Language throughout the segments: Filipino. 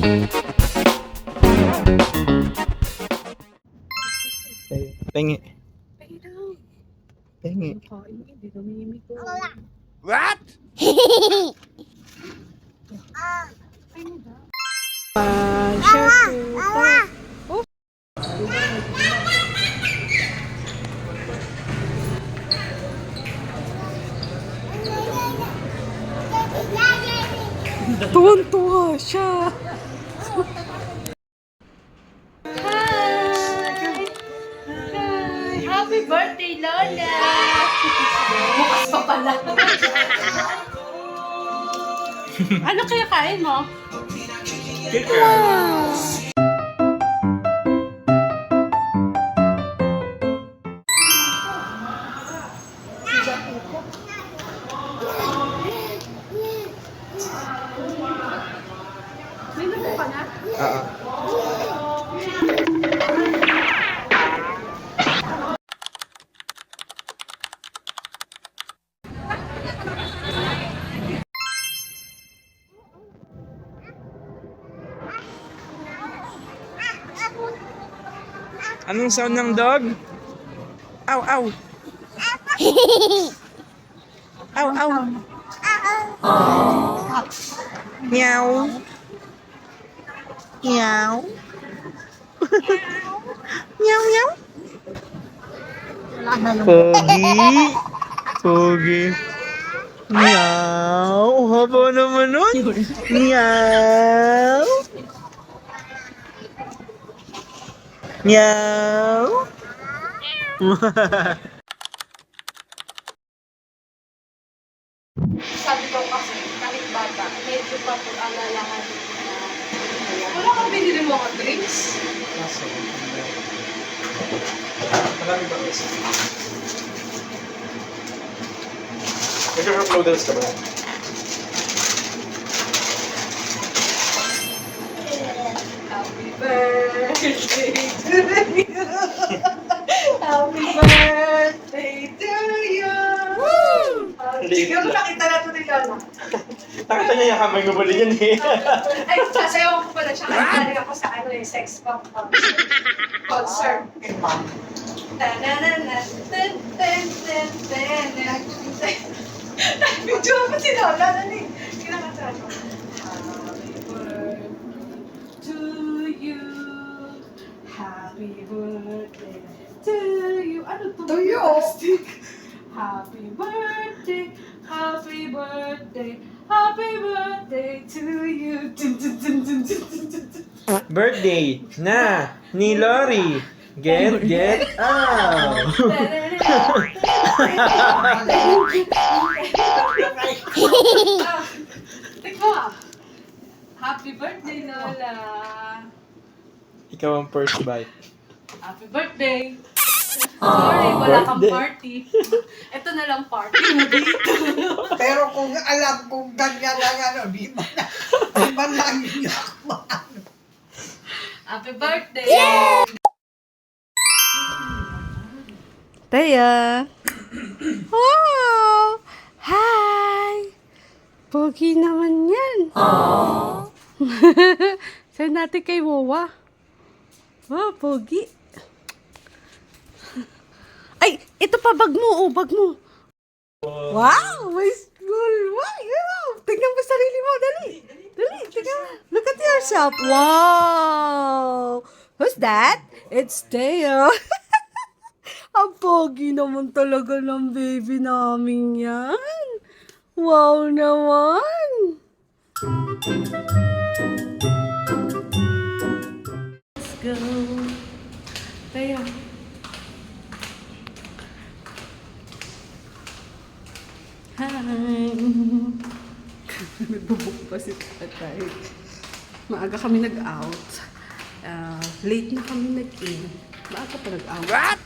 Pengi. Pengi daw. Pengi. Kain mo, hindi kami imiko. What? Share tuta. Oh. Tuwan-tuwa siya. Hi! Happy birthday, Lola! Bukas pa pala. Ano kaya kain mo? May lupo ka na? Anong sound ng dog? Ow, ow. Ow, ow. Meow. Meow. Meow, meow. Pogi. Pogi. Meow. Haba naman nun. Meow. Meow. Sabi ko kasi, kahit bata, medyo pa po alalahan. Wala kang binili mo ka drinks? Marami ba guys? Nag-upload ka ba? Happy birthday to you. Happy birthday to you. Siguro nakita na ito ni Lola. Nakita niya yung kamay mo ba yan eh? Ay, sasayaw ko pala siya. Kasi ako sa sex bomb concert. Ta-na-na-na, ten-ten-ten-ten. Video mo si Lola. Nani? Kinakanta ko. Happy birthday to you. Happy birthday to you. Ano to? To you. Happy birthday. Happy birthday. Happy birthday to you. Dun, dun, dun, dun, dun, dun, dun, dun. Birthday na ni Lori. Get out. Ikaw, happy birthday, Lola. Ikaw ang first bite. Happy birthday. Sorry, wala kang birthday. party. Ito na lang party mo dito. Pero kung alam kong ganyan lang ano, di man lang yun ako. Happy birthday. Taya. Wow! Hi! Pogi naman yan. Saan natin kay Wawa? Wow, pogi. Ay, ito pa bag mo. Oh, bag mo. Wow! May school. Wow! Tingnan mo sarili mo. Dali. Dali, tingnan mo. Look at yourself. Wow! Who's that? It's Teo. Ang pogi naman talaga ng baby namin yan. Wow naman. Let's go. Teo. Hi. Nagbubuk pa si tatay. Maaga kami nag-out. Late na kami nag-in. Maaga pa nag-out. What?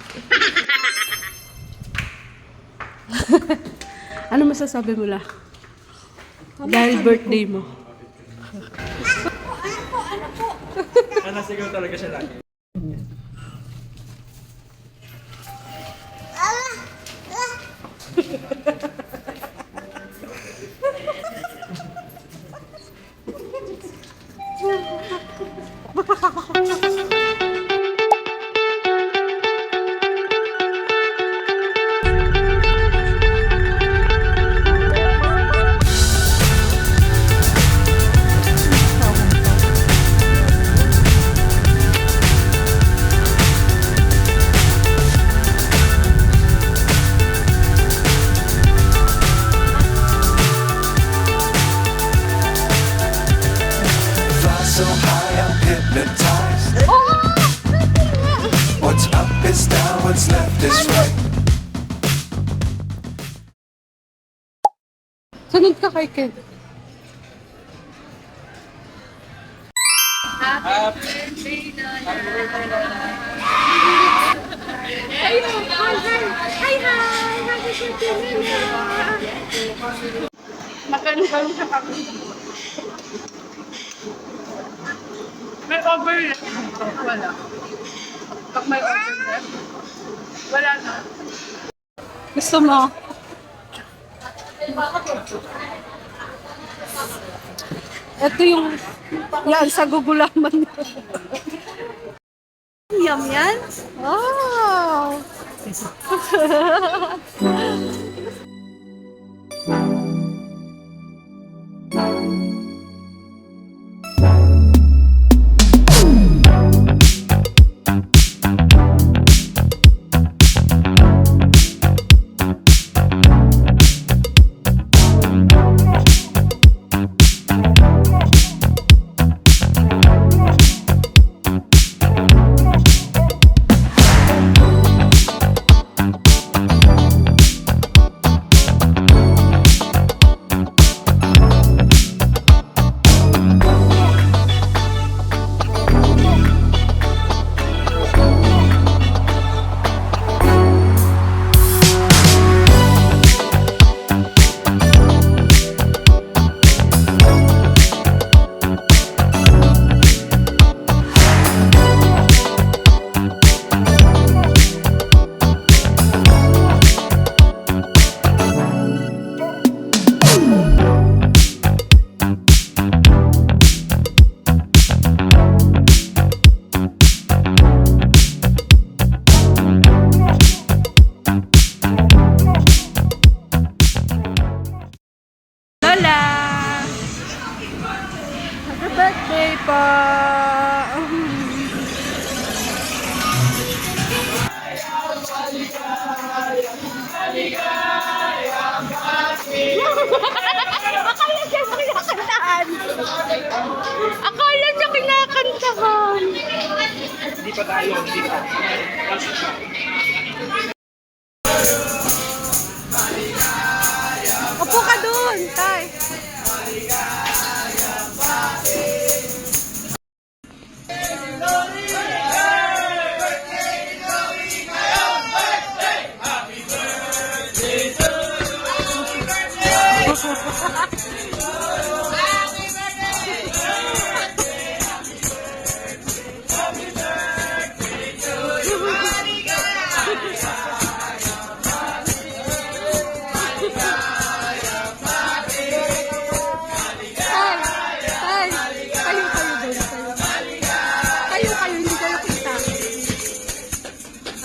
Ano masasabi mo la? Dahil birthday mo. Nasigaw talaga siya lagi. this way. Sunod ka kay Ken. Magkaroon sa kami. May overlap. Wala. Pag may overlap, wala na. Gusto mo? Ito yung yan sa gugulaman. Yum yan? Wow! Lola! Happy birthday po! Akala niya kinakantahan! Akala niya kinakantahan! Hindi pa tayo, hindi pa. Upo ka dun, Tay!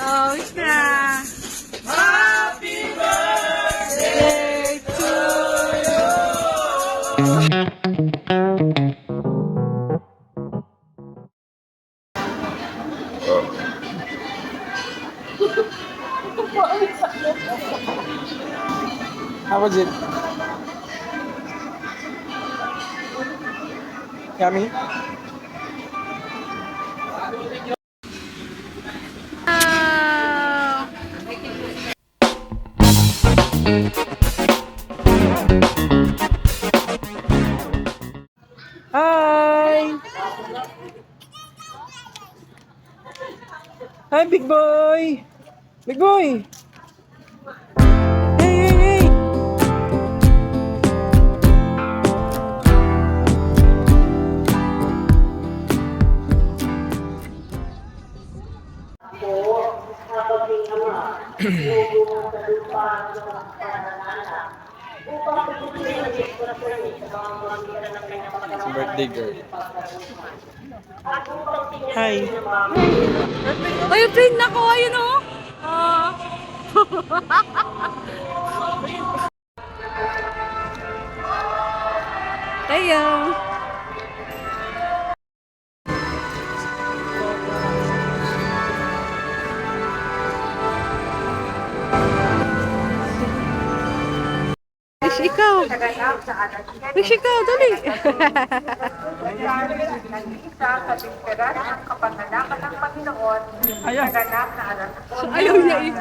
Oh, wish na. Happy birthday to How was it? Yummy? Hi! Hi, big boy! Big boy! Hey, hey, hey! Birthday girl. Hi. Ay, yung print na ko, ayun o. Tayo. Wish ikaw. Wish ikaw, dali. nag-iisa sa bisperas ng kapanganakan ng Panginoon Ayan. sa ganap na alas 8. Ayaw niya eh.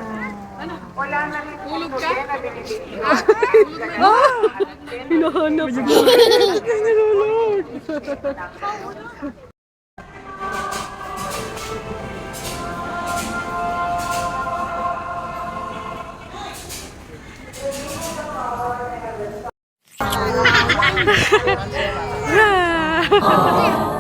Wala na rin tulog ka? Na binibigyan. Hinahanap ko. Ah.